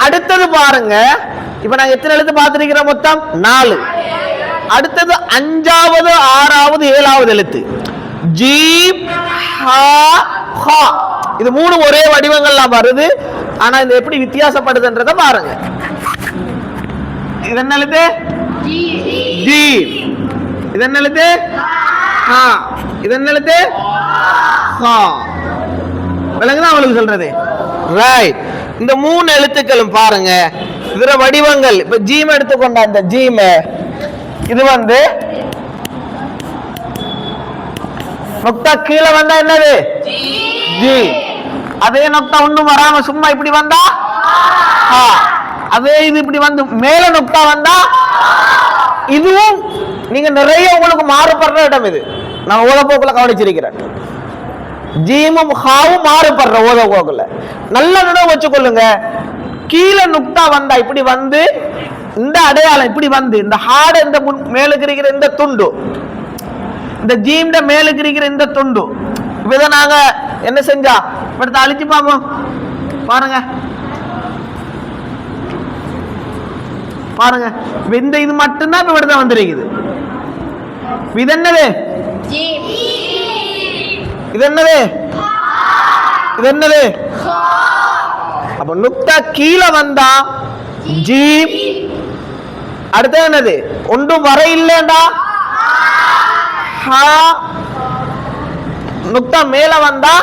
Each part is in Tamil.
அடுத்தது பாருங்க, இப்ப நாங்க எத்தனை எழுத்து பார்த்திருக்கிறோம்? மொத்தம் 4. அடுத்தது 5வது 6வது 7வது எழுத்து ஜீம் ஹா ஹா. இது 3 ஒரே வடிவங்கள்ல வருது. ஆனா இது எப்படி வித்தியாசப்படுதுன்றத பாருங்க. இது என்ன எழுத்து? ஜீம். இது என்ன எழுத்து? ஹா. இது என்ன எழுத்து? ஹா. விளங்குதா உங்களுக்கு சொல்றது? ரைட். இந்த 3 எழுத்துக்களும் பாருங்க, இதர வடிவங்கள். இப்ப ஜீம் எடுத்துக்கொண்ட அந்த ஜீம், இது வந்து நொக்தா கீழே வந்தா என்னது? ஜி. அதே நொக்தா ஒண்ணும் வராம சும்மா இப்படி வந்தா ஹா. அதே இது இப்படி வந்து மேல நொக்தா வந்தா இதுவும் நீங்க நிறைய உங்களுக்கு மாறுபடுற இடம். இது நான் ஓதப்போக்குல கவனிச்சிருக்கிறேன். ஜீமும் ஹாவும் மாறுபடுற ஓதப்போக்குல நல்ல நினைவு வச்சுக்கொள்ளுங்க. கீழே நுக்தா வந்தா இப்படி வந்து இந்த அடையாளம் இப்படி வந்து இந்த ஹார்ட் இந்த மேலுக்கு இருக்கிற இந்த துண்டு, இந்த ஜீம்ட மேலுக்கு இருக்கிற இந்த துண்டு, இதை நாங்க என்ன செஞ்சா இப்படி அழிச்சு பார்ப்போம். பாருங்க பாருங்க, இந்த இது மட்டும்தான் இப்ப இப்படிதான் வந்திருக்குது. இது என்னது? இது என்னது? இது என்னது? அப்ப நுக்தா கீழே வந்தா ஜீம். அடுத்து என்னது? ஒன்றும் வர இல்லைண்டா ஹா. நுக்தா மேல வந்தா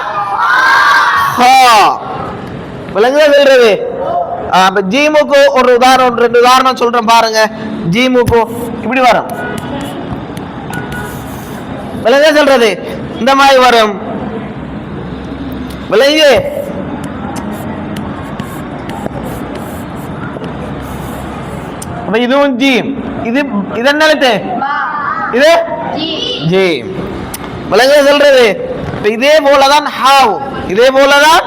ஹா. விளங்குதா சொல்றது? அப்ப ஜீமுக்கு ஒரு உதாரணம், 2 உதாரணம் சொல்றேன் பாருங்க. ஜீமுக்கு இப்படி வரும். விளங்குதா சொல்றது? இந்த மாதிரி வரும். விளங்கு? இதுவும் ஜீம். இது என்ன எழுத்து? இது ஜீம். விளங்குதா சொல்றது? இதே போலதான் ஹாவும், இதே போலதான்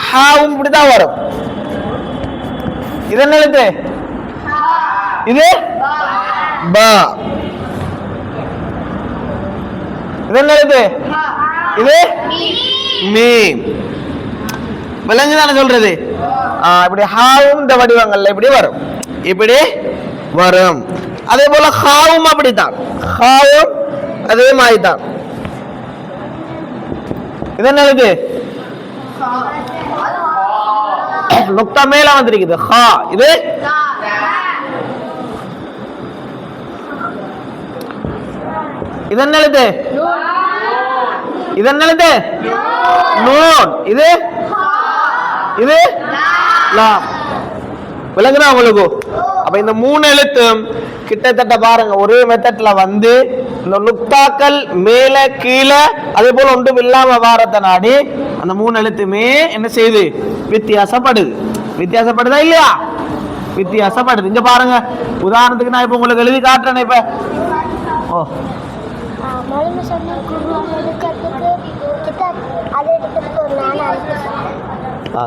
ஹாவும் இப்படிதான் வரும். இது என்ன எழுத்து? இது பா. இது என்ன எழுத்து? இது மீம். விளங்குதானே சொல்றது? இப்படி ஹாவும் இந்த வடிவங்கள்ல இப்படி வரும், இப்படி வரும். அதே போல ஹாவும் அப்படித்தான், ஹாவும் அதே மாதிரி தான். இது என்ன எழுத்து? நுக்தா மேல வந்திருக்குது ஹா. இது இது என்ன எழுத்து? இது என்ன எழுத்து? நூன். இது இது லாம். விளங்குதா உங்களுக்கு? அப்ப இந்த 3 எழுத்தும் கிட்டத்தட்ட பாருங்க ஒரே மெத்தட்ல வந்து இந்த நுக்தாக்கள் மேல கீழே அதே போல ஒன்றும் இல்லாம வாரத்தை நாடி அந்த 3 எழுத்துமே என்ன செய்யுது? வித்தியாசப்படுது. வித்தியாசப்படுதா இல்லையா? வித்தியாசப்படுது. இங்க பாருங்க, உதாரணத்துக்கு நான் இப்ப உங்களுக்கு எழுதி காட்டுறேன். இப்ப ஓ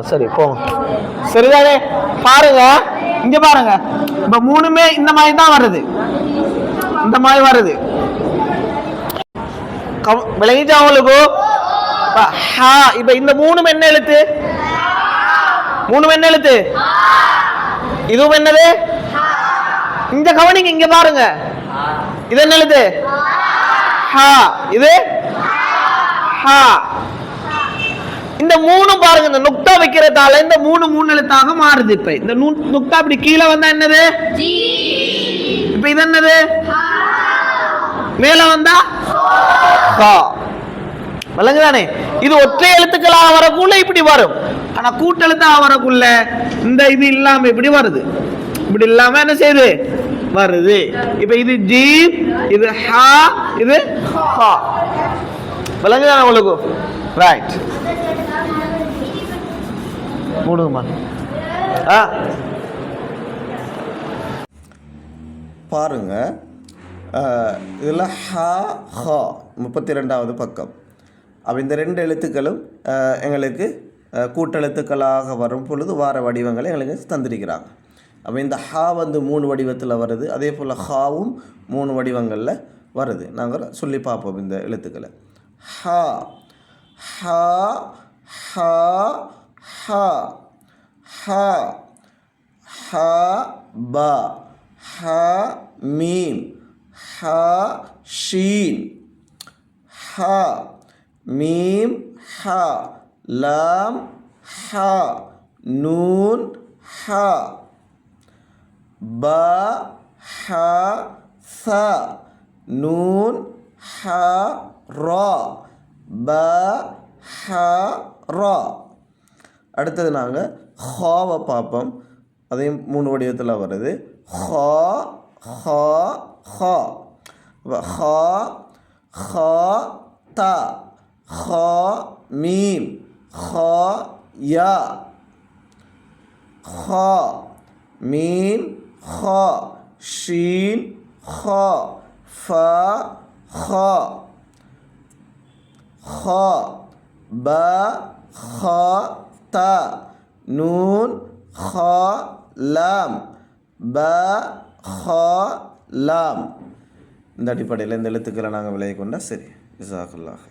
சரி போங்க, சரிதானே? பாருங்க இங்க பாருங்க, இப்ப 3மே இந்த மாதிரி தான் வருது, இந்த மாதிரி வருது. விளங்கிச்சா உங்களுக்கு? இப்ப இந்த 3ம் என்ன எழுத்து? 3ம் என்ன எழுத்து? இதுவும் என்னது? இங்க கவனிங்க, இங்க பாருங்க, இது என்ன எழுத்து? ஹா. இது ஹா. இந்த 3ம் பாருங்க, இந்த நுக்தா வைக்கிறதால இந்த 3 எழுத்தாக மாறுது. இப்ப இந்த நுக்தா அப்படி கீழே வந்தா என்னது? இப்ப இது என்னது? மேல வந்தா ஹா. விளங்குதானே? இது ஒற்றை எழுத்துக்களாக வரக்குள்ள இப்படி வரும். ஆனா கூட்டெழுத்தாக வரக்குள்ள இந்த இது இல்லாம இப்படி வருது, இப்படி இல்லாம என்ன செய்யுது? வருது. இப்ப இது ஜீம், இது ஹா, இது ஹா. விளங்குதானே உங்களுக்கு? ரைட். பாருங்க, இதில் ஹா ஹா 32வது பக்கம். அப்போ இந்த 2 எழுத்துக்களும் எங்களுக்கு கூட்டெழுத்துக்களாக வரும் பொழுது வார வடிவங்களை எங்களுக்கு தந்திருக்கிறாங்க. அப்போ இந்த ஹா வந்து 3 வடிவத்தில் வருது, அதே போல் ஹாவும் 3 வடிவங்களில் வருது. நாங்கள் சொல்லி பார்ப்போம் இந்த எழுத்துக்களை. ஹா ஹா ஹா ஹா ஹா ஹா பா, ஹா மீம், ஹா ஷீன், ஹா மீம் ஹா, லாம் ஹா, நூன் ஹா, பா ஹா சா, நூன் ஹா ரா, பா ஹா ரா. அடுத்தது நாங்கள் ஹாவை பார்ப்போம். அதையும் 3 வடிவத்தில் வருது. ஹா ஹா ஹா, ஹா ஹா தா, ஹா மீம், ஹா யா, ஹா மீம் ஹா, ஷீன் ஹா, ஃபா ஹா, ஹா பா ஹா தா, நூன் ஹா லாம், பா ஹா லாம். இந்த அடிப்படையில் இந்த எழுத்துக்களை நாங்கள் விளைய கொண்டா சரி. ஜஸாக்கல்லாஹ்.